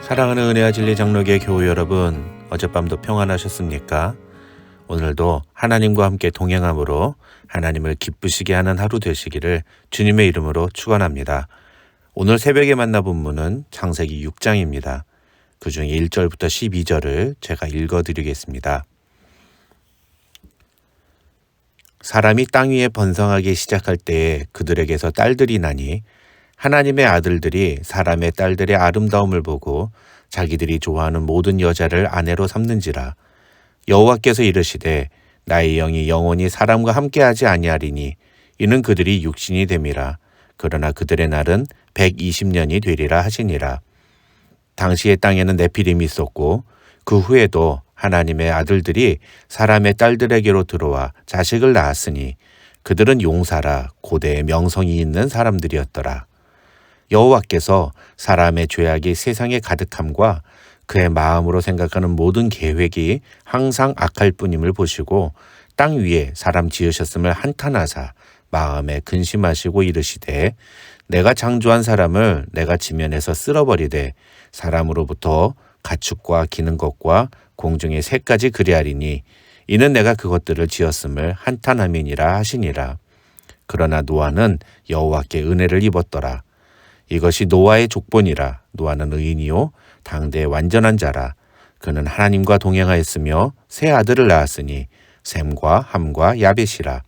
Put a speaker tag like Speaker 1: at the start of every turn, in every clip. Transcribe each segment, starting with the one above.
Speaker 1: 사랑하는 은혜와 진리 장로교회 교우 여러분, 어젯밤도 평안하셨습니까? 오늘도 하나님과 함께 동행함으로 하나님을 기쁘시게 하는 하루 되시기를 주님의 이름으로 축원합니다. 오늘 새벽에 만나 본문은 창세기 6장입니다. 그중 1절부터 12절을 제가 읽어드리겠습니다. 사람이 땅 위에 번성하기 시작할 때에 그들에게서 딸들이 나니 하나님의 아들들이 사람의 딸들의 아름다움을 보고 자기들이 좋아하는 모든 여자를 아내로 삼는지라. 여호와께서 이르시되 나의 영이 영원히 사람과 함께하지 아니하리니 이는 그들이 육신이 됨이라. 그러나 그들의 날은 120년이 되리라 하시니라. 당시의 땅에는 네피림이 있었고 그 후에도 하나님의 아들들이 사람의 딸들에게로 들어와 자식을 낳았으니 그들은 용사라 고대의 명성이 있는 사람들이었더라. 여호와께서 사람의 죄악이 세상에 가득함과 그의 마음으로 생각하는 모든 계획이 항상 악할 뿐임을 보시고 땅 위에 사람 지으셨음을 한탄하사 마음에 근심하시고 이르시되 내가 창조한 사람을 내가 지면에서 쓸어버리되 사람으로부터 가축과 기는 것과 공중의 새까지 그리하리니 이는 내가 그것들을 지었음을 한탄함이니라 하시니라. 그러나 노아는 여호와께 은혜를 입었더라. 이것이 노아의 족본이라. 노아는 의인이요 당대의 완전한 자라. 그는 하나님과 동행하였으며 세 아들을 낳았으니 셈과 함과 야벳이라.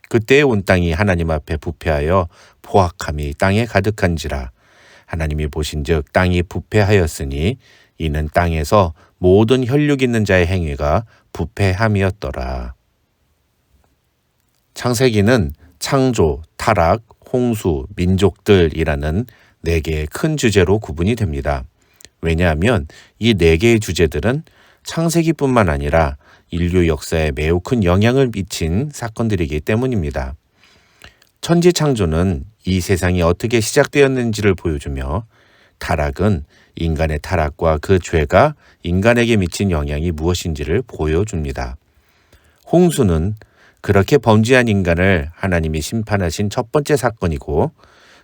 Speaker 1: 그때의 온 땅이 하나님 앞에 부패하여 포악함이 땅에 가득한지라. 하나님이 보신즉 땅이 부패하였으니 이는 땅에서 모든 혈육 있는 자의 행위가 부패함이었더라. 창세기는 창조, 타락, 홍수, 민족들이라는 4개의 큰 주제로 구분이 됩니다. 왜냐하면 이 4개의 주제들은 창세기뿐만 아니라 인류 역사에 매우 큰 영향을 미친 사건들이기 때문입니다. 천지창조는 이 세상이 어떻게 시작되었는지를 보여주며 타락은 인간의 타락과 그 죄가 인간에게 미친 영향이 무엇인지를 보여줍니다. 홍수는 그렇게 범죄한 인간을 하나님이 심판하신 첫 번째 사건이고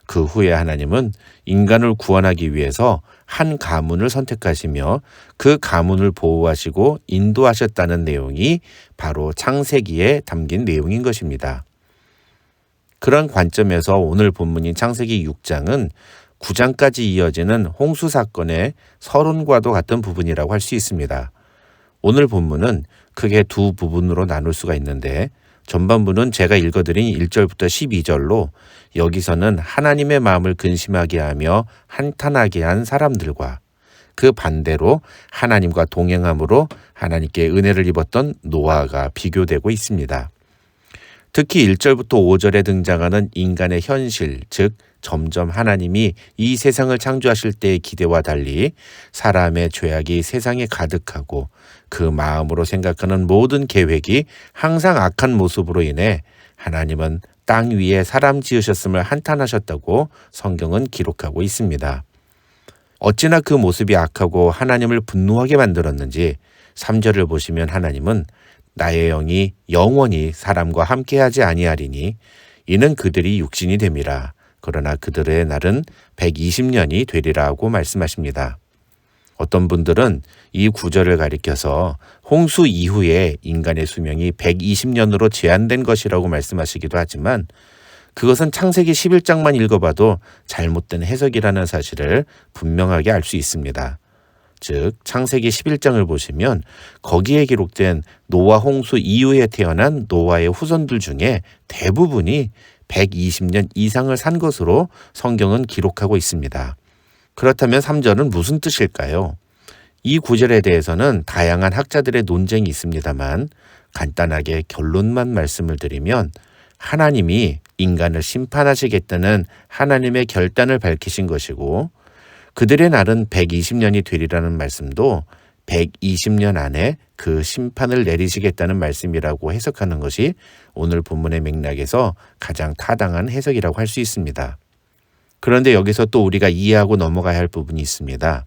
Speaker 1: 그 후에 하나님은 인간을 구원하기 위해서 한 가문을 선택하시며 그 가문을 보호하시고 인도하셨다는 내용이 바로 창세기에 담긴 내용인 것입니다. 그런 관점에서 오늘 본문인 창세기 6장은 9장까지 이어지는 홍수 사건의 서론과도 같은 부분이라고 할 수 있습니다. 오늘 본문은 크게 두 부분으로 나눌 수가 있는데 전반부는 제가 읽어드린 1절부터 12절로 여기서는 하나님의 마음을 근심하게 하며 한탄하게 한 사람들과 그 반대로 하나님과 동행함으로 하나님께 은혜를 입었던 노아가 비교되고 있습니다. 특히 1절부터 5절에 등장하는 인간의 현실, 즉 점점 하나님이 이 세상을 창조하실 때의 기대와 달리 사람의 죄악이 세상에 가득하고 그 마음으로 생각하는 모든 계획이 항상 악한 모습으로 인해 하나님은 땅 위에 사람 지으셨음을 한탄하셨다고 성경은 기록하고 있습니다. 어찌나 그 모습이 악하고 하나님을 분노하게 만들었는지 3절을 보시면 하나님은 나의 영이 영원히 사람과 함께하지 아니하리니 이는 그들이 육신이 됨이라. 그러나 그들의 날은 120년이 되리라고 말씀하십니다. 어떤 분들은 이 구절을 가리켜서 홍수 이후에 인간의 수명이 120년으로 제한된 것이라고 말씀하시기도 하지만 그것은 창세기 11장만 읽어봐도 잘못된 해석이라는 사실을 분명하게 알 수 있습니다. 즉 창세기 11장을 보시면 거기에 기록된 노아 홍수 이후에 태어난 노아의 후손들 중에 대부분이 120년 이상을 산 것으로 성경은 기록하고 있습니다. 그렇다면 3절은 무슨 뜻일까요? 이 구절에 대해서는 다양한 학자들의 논쟁이 있습니다만 간단하게 결론만 말씀을 드리면 하나님이 인간을 심판하시겠다는 하나님의 결단을 밝히신 것이고 그들의 날은 120년이 되리라는 말씀도 120년 안에 그 심판을 내리시겠다는 말씀이라고 해석하는 것이 오늘 본문의 맥락에서 가장 타당한 해석이라고 할 수 있습니다. 그런데 여기서 또 우리가 이해하고 넘어가야 할 부분이 있습니다.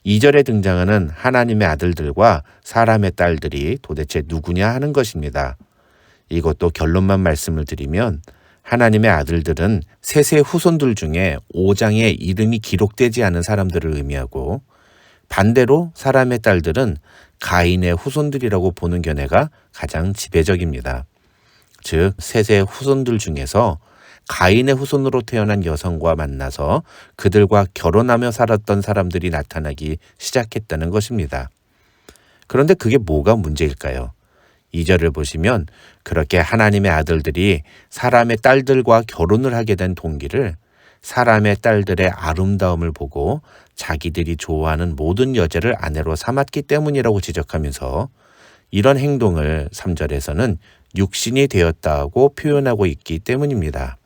Speaker 1: 2절에 등장하는 하나님의 아들들과 사람의 딸들이 도대체 누구냐 하는 것입니다. 이것도 결론만 말씀을 드리면 하나님의 아들들은 셋의 후손들 중에 5장에 이름이 기록되지 않은 사람들을 의미하고 반대로 사람의 딸들은 가인의 후손들이라고 보는 견해가 가장 지배적입니다. 즉, 셋의 후손들 중에서 가인의 후손으로 태어난 여성과 만나서 그들과 결혼하며 살았던 사람들이 나타나기 시작했다는 것입니다. 그런데 그게 뭐가 문제일까요? 2절을 보시면 그렇게 하나님의 아들들이 사람의 딸들과 결혼을 하게 된 동기를 사람의 딸들의 아름다움을 보고 자기들이 좋아하는 모든 여자를 아내로 삼았기 때문이라고 지적하면서 이런 행동을 3절에서는 육신이 되었다고 표현하고 있기 때문입니다.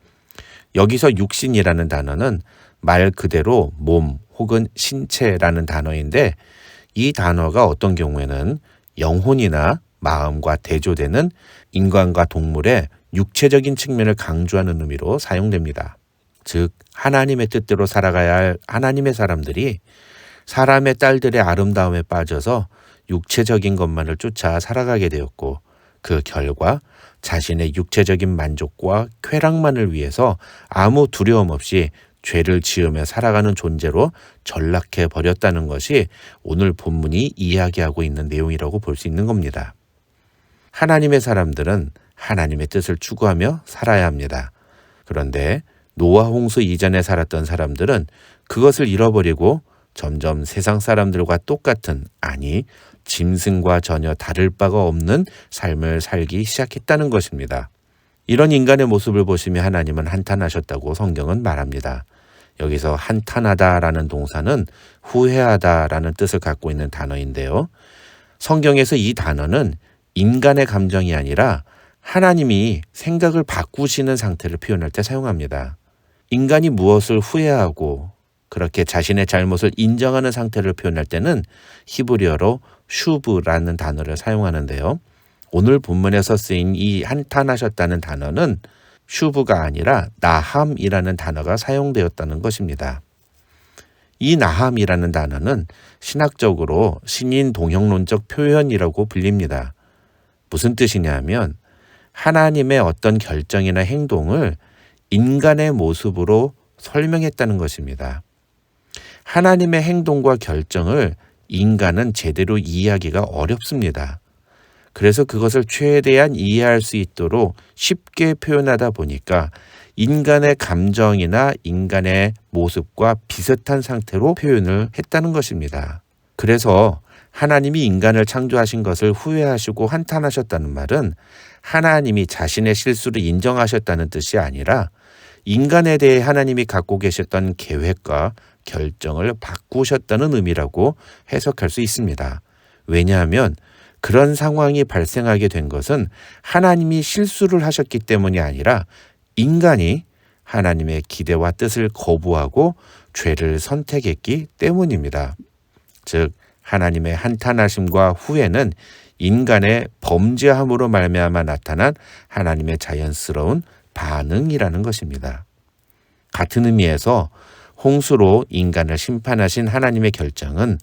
Speaker 1: 여기서 육신이라는 단어는 말 그대로 몸 혹은 신체라는 단어인데 이 단어가 어떤 경우에는 영혼이나 마음과 대조되는 인간과 동물의 육체적인 측면을 강조하는 의미로 사용됩니다. 즉, 하나님의 뜻대로 살아가야 할 하나님의 사람들이 사람의 딸들의 아름다움에 빠져서 육체적인 것만을 쫓아 살아가게 되었고 그 결과 자신의 육체적인 만족과 쾌락만을 위해서 아무 두려움 없이 죄를 지으며 살아가는 존재로 전락해 버렸다는 것이 오늘 본문이 이야기하고 있는 내용이라고 볼 수 있는 겁니다. 하나님의 사람들은 하나님의 뜻을 추구하며 살아야 합니다. 그런데 노아 홍수 이전에 살았던 사람들은 그것을 잃어버리고 점점 세상 사람들과 똑같은, 아니 짐승과 전혀 다를 바가 없는 삶을 살기 시작했다는 것입니다. 이런 인간의 모습을 보시며 하나님은 한탄하셨다고 성경은 말합니다. 여기서 한탄하다라는 동사는 후회하다라는 뜻을 갖고 있는 단어인데요. 성경에서 이 단어는 인간의 감정이 아니라 하나님이 생각을 바꾸시는 상태를 표현할 때 사용합니다. 인간이 무엇을 후회하고 그렇게 자신의 잘못을 인정하는 상태를 표현할 때는 히브리어로 슈브라는 단어를 사용하는데요. 오늘 본문에서 쓰인 이 한탄하셨다는 단어는 슈브가 아니라 나함이라는 단어가 사용되었다는 것입니다. 이 나함이라는 단어는 신학적으로 신인 동형론적 표현이라고 불립니다. 무슨 뜻이냐면 하나님의 어떤 결정이나 행동을 인간의 모습으로 설명했다는 것입니다. 하나님의 행동과 결정을 인간은 제대로 이해하기가 어렵습니다. 그래서 그것을 최대한 이해할 수 있도록 쉽게 표현하다 보니까 인간의 감정이나 인간의 모습과 비슷한 상태로 표현을 했다는 것입니다. 그래서 하나님이 인간을 창조하신 것을 후회하시고 한탄하셨다는 말은 하나님이 자신의 실수를 인정하셨다는 뜻이 아니라 인간에 대해 하나님이 갖고 계셨던 계획과 결정을 바꾸셨다는 의미라고 해석할 수 있습니다. 왜냐하면 그런 상황이 발생하게 된 것은 하나님이 실수를 하셨기 때문이 아니라 인간이 하나님의 기대와 뜻을 거부하고 죄를 선택했기 때문입니다. 즉 하나님의 한탄하심과 후회는 인간의 범죄함으로 말미암아 나타난 하나님의 자연스러운 반응이라는 것입니다. 같은 의미에서 홍수로 인간을 심판하신 하나님의 결정은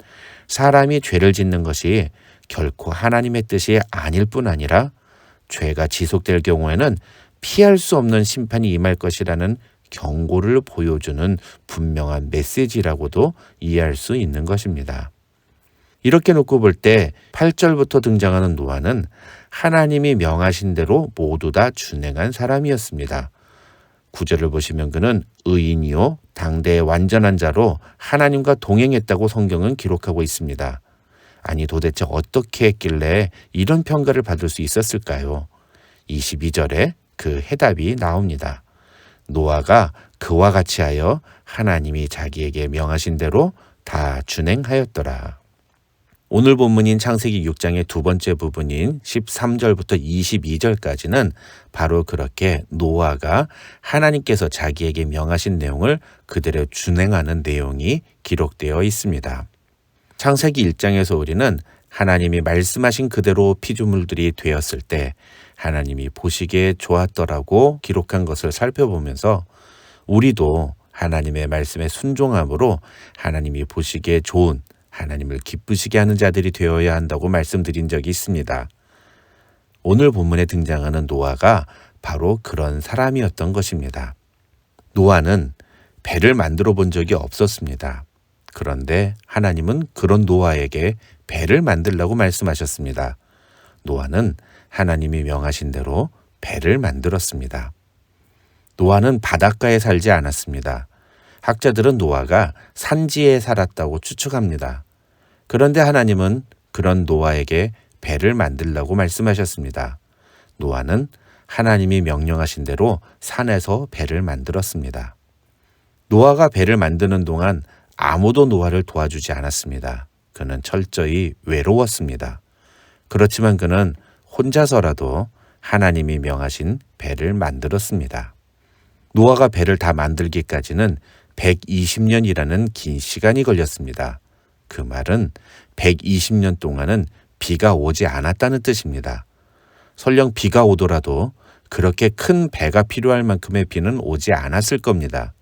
Speaker 1: 사람이 죄를 짓는 것이 결코 하나님의 뜻이 아닐 뿐 아니라 죄가 지속될 경우에는 피할 수 없는 심판이 임할 것이라는 경고를 보여주는 분명한 메시지라고도 이해할 수 있는 것입니다. 이렇게 놓고 볼 때 8절부터 등장하는 노아는 하나님이 명하신 대로 모두 다 준행한 사람이었습니다. 9절을 보시면 그는 의인이요 당대의 완전한 자로 하나님과 동행했다고 성경은 기록하고 있습니다. 아니 도대체 어떻게 했길래 이런 평가를 받을 수 있었을까요? 22절에 그 해답이 나옵니다. 노아가 그와 같이 하여 하나님이 자기에게 명하신 대로 다 준행하였더라. 오늘 본문인 창세기 6장의 두 번째 부분인 13절부터 22절까지는 바로 그렇게 노아가 하나님께서 자기에게 명하신 내용을 그대로 준행하는 내용이 기록되어 있습니다. 창세기 1장에서 우리는 하나님이 말씀하신 그대로 피조물들이 되었을 때 하나님이 보시기에 좋았더라고 기록한 것을 살펴보면서 우리도 하나님의 말씀에 순종함으로 하나님이 보시기에 좋은 하나님을 기쁘시게 하는 자들이 되어야 한다고 말씀드린 적이 있습니다. 오늘 본문에 등장하는 노아가 바로 그런 사람이었던 것입니다. 노아는 배를 만들어 본 적이 없었습니다. 그런데 하나님은 그런 노아에게 배를 만들라고 말씀하셨습니다. 노아는 하나님이 명하신 대로 배를 만들었습니다. 노아는 바닷가에 살지 않았습니다. 학자들은 노아가 산지에 살았다고 추측합니다. 그런데 하나님은 그런 노아에게 배를 만들라고 말씀하셨습니다. 노아는 하나님이 명령하신 대로 산에서 배를 만들었습니다. 노아가 배를 만드는 동안 아무도 노아를 도와주지 않았습니다. 그는 철저히 외로웠습니다. 그렇지만 그는 혼자서라도 하나님이 명하신 배를 만들었습니다. 노아가 배를 다 만들기까지는 120년이라는 긴 시간이 걸렸습니다. 그 말은 120년 동안은 비가 오지 않았다는 뜻입니다. 설령 비가 오더라도 그렇게 큰 배가 필요할 만큼의 비는 오지 않았을 겁니다.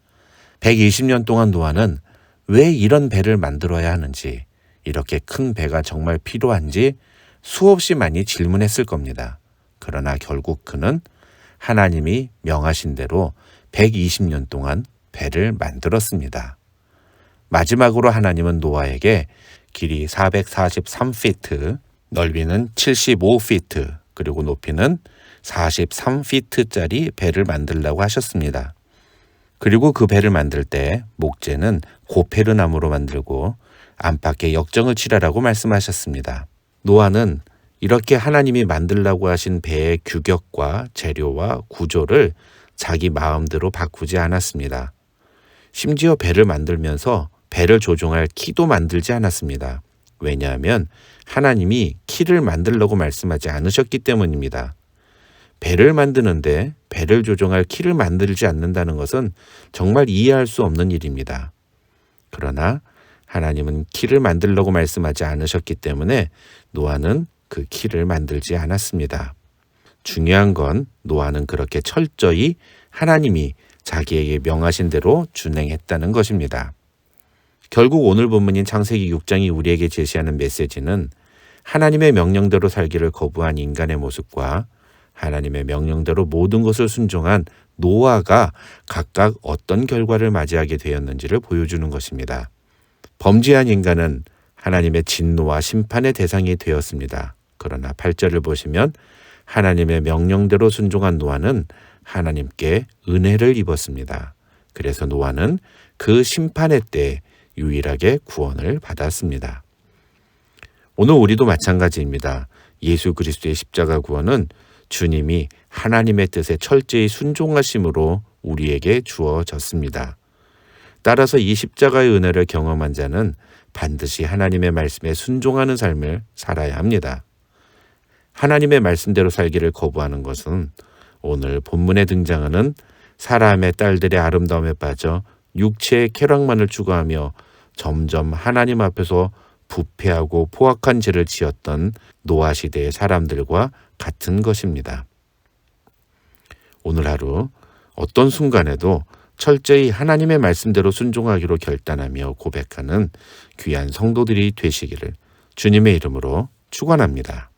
Speaker 1: 120년 동안 노아는 왜 이런 배를 만들어야 하는지, 이렇게 큰 배가 정말 필요한지 수없이 많이 질문했을 겁니다. 그러나 결국 그는 하나님이 명하신 대로 120년 동안 배를 만들었습니다. 마지막으로 하나님은 노아에게 길이 443피트, 넓이는 75피트, 그리고 높이는 43피트짜리 배를 만들라고 하셨습니다. 그리고 그 배를 만들 때 목재는 고페르 나무로 만들고 안팎에 역정을 칠하라고 말씀하셨습니다. 노아는 이렇게 하나님이 만들라고 하신 배의 규격과 재료와 구조를 자기 마음대로 바꾸지 않았습니다. 심지어 배를 만들면서 배를 조종할 키도 만들지 않았습니다. 왜냐하면 하나님이 키를 만들라고 말씀하지 않으셨기 때문입니다. 배를 만드는데 배를 조종할 키를 만들지 않는다는 것은 정말 이해할 수 없는 일입니다. 그러나 하나님은 키를 만들라고 말씀하지 않으셨기 때문에 노아는 그 키를 만들지 않았습니다. 중요한 건 노아는 그렇게 철저히 하나님이 자기에게 명하신 대로 준행했다는 것입니다. 결국 오늘 본문인 창세기 6장이 우리에게 제시하는 메시지는 하나님의 명령대로 살기를 거부한 인간의 모습과 하나님의 명령대로 모든 것을 순종한 노아가 각각 어떤 결과를 맞이하게 되었는지를 보여주는 것입니다. 범죄한 인간은 하나님의 진노와 심판의 대상이 되었습니다. 그러나 8절을 보시면 하나님의 명령대로 순종한 노아는 하나님께 은혜를 입었습니다. 그래서 노아는 그 심판의 때에 유일하게 구원을 받았습니다. 오늘 우리도 마찬가지입니다. 예수 그리스도의 십자가 구원은 주님이 하나님의 뜻에 철저히 순종하심으로 우리에게 주어졌습니다. 따라서 이 십자가의 은혜를 경험한 자는 반드시 하나님의 말씀에 순종하는 삶을 살아야 합니다. 하나님의 말씀대로 살기를 거부하는 것은 오늘 본문에 등장하는 사람의 딸들의 아름다움에 빠져 육체의 쾌락만을 추구하며 점점 하나님 앞에서 부패하고 포악한 죄를 지었던 노아 시대의 사람들과 같은 것입니다. 오늘 하루 어떤 순간에도 철저히 하나님의 말씀대로 순종하기로 결단하며 고백하는 귀한 성도들이 되시기를 주님의 이름으로 축원합니다.